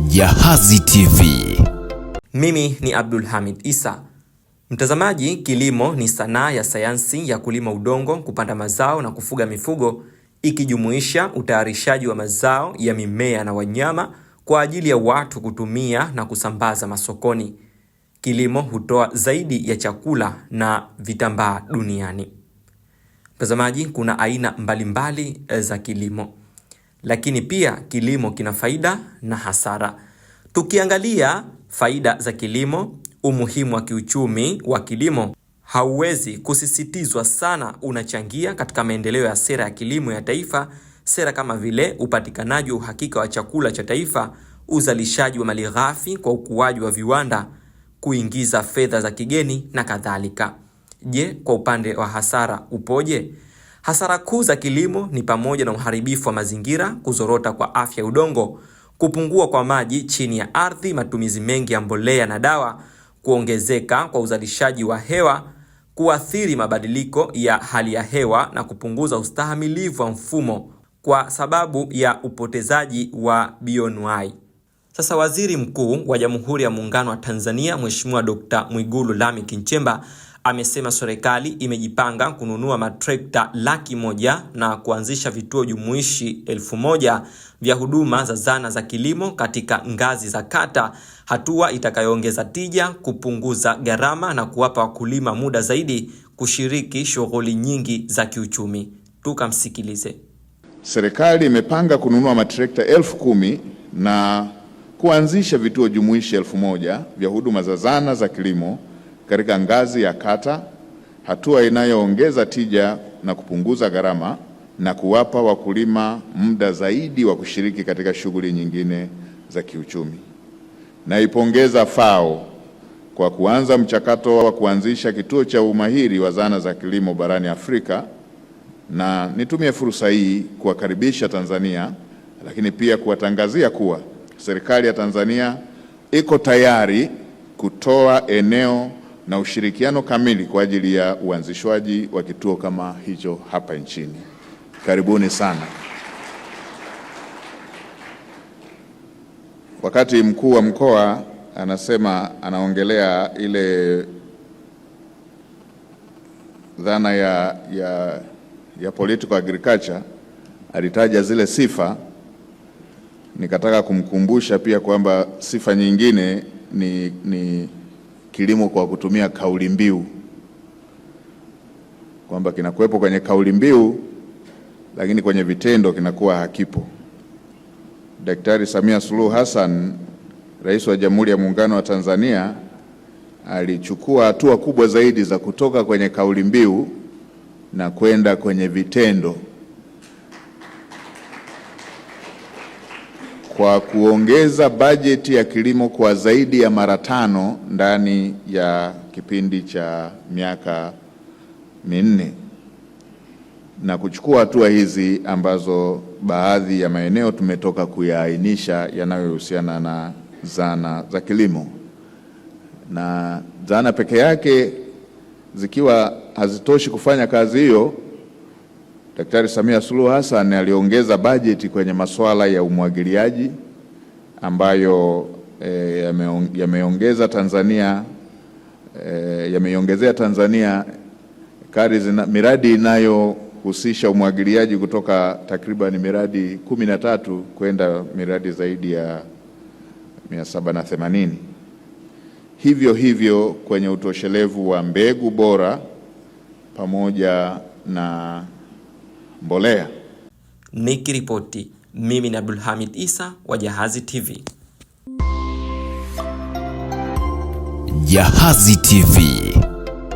Jahazi TV. Mimi ni Abdul Hamid Isa. Mtazamaji, kilimo ni sanaa ya sayansi ya kulima udongo, kupanda mazao na kufuga mifugo, ikijumuisha utayarishaji wa mazao ya mimea na wanyama kwa ajili ya watu kutumia na kusambaza masokoni. Kilimo hutoa zaidi ya chakula na vitambaa duniani. Mtazamaji, kuna aina mbalimbali za kilimo, lakini pia kilimo kina faida na hasara. Tukiangalia faida za kilimo, umuhimu wa kiuchumi wa kilimo hauwezi kusisitizwa sana, unachangia katika maendeleo ya sera ya kilimo ya taifa, sera kama vile upatikanaji wa uhakika wa chakula cha taifa, uzalishaji wa malighafi kwa ukuaji wa viwanda, kuingiza fedha za kigeni na kadhalika. Je, kwa upande wa hasara upoje? Hasara kuu za kilimo ni pamoja na uharibifu wa mazingira, kuzorota kwa afya ya udongo, kupungua kwa maji chini ya ardhi, matumizi mengi ya mbolea na dawa, kuongezeka kwa uzalishaji wa hewa, kuathiri mabadiliko ya hali ya hewa na kupunguza ustahimilivu wa mfumo kwa sababu ya upotezaji wa bioanuwai. Sasa Waziri Mkuu wa Jamhuri ya Muungano wa Tanzania, Mheshimiwa Dr. Mwigulu Lameck Nchemba amesema serikali imejipanga kununua matrekta 100,000 na kuanzisha vituo jumuishi 1000 vya huduma za zana za kilimo katika ngazi za kata, hatua itakayoongeza tija, kupunguza gharama na kuwapa wakulima muda zaidi kushiriki shughuli nyingi za kiuchumi. Tukamsikilize. Serikali imepanga kununua matrekta 10,000 na kuanzisha vituo jumuishi 1000 vya huduma za zana za kilimo katika ngazi ya kata, hatua inayoongeza tija na kupunguza gharama na kuwapa wakulima muda zaidi wa kushiriki katika shughuli nyingine za kiuchumi. Naipongeza FAO kwa kuanza mchakato wa kuanzisha kituo cha umahiri wa zana za kilimo barani Afrika, na nitumie fursa hii kuwakaribisha Tanzania, lakini pia kuwatangazia kuwa serikali ya Tanzania iko tayari kutoa eneo na ushirikiano kamili kwa ajili ya uanzishwaji wa kituo kama hicho hapa nchini. Karibuni sana. Wakati mkuu wa mkoa anaongelea ile dhana ya political agriculture, alitaja zile sifa. Nikataka kumkumbusha pia kwamba sifa nyingine ni kilimo kwa kutumia kauli mbiu, kwamba kinakuwepo kwenye kauli mbiu lakini kwenye vitendo kinakuwa hakipo. Daktari Samia Suluhu Hassan, Rais wa Jamhuri ya Muungano wa Tanzania, alichukua hatua kubwa zaidi za kutoka kwenye kauli mbiu na kwenda kwenye vitendo kwa kuongeza bajeti ya kilimo kwa zaidi ya mara 5 ndani ya kipindi cha miaka 4, na kuchukua hatua hizi ambazo baadhi ya maeneo tumetoka kuyaainisha yanayohusiana na zana za kilimo. Na zana peke yake zikiwa hazitoshi kufanya kazi hiyo, Daktari Samia Suluhu Hassan aliongeza bajeti kwenye masuala ya umwagiliaji ambayo yameongezea Tanzania miradi inayohusisha umwagiliaji kutoka takriban miradi 13 kwenda miradi zaidi ya 780. Hivyo kwenye utoshelevu wa mbegu bora pamoja na mbolea. Nikiripoti, mimi ni Abdul Hamid Isa wa Jahazi TV. Jahazi TV.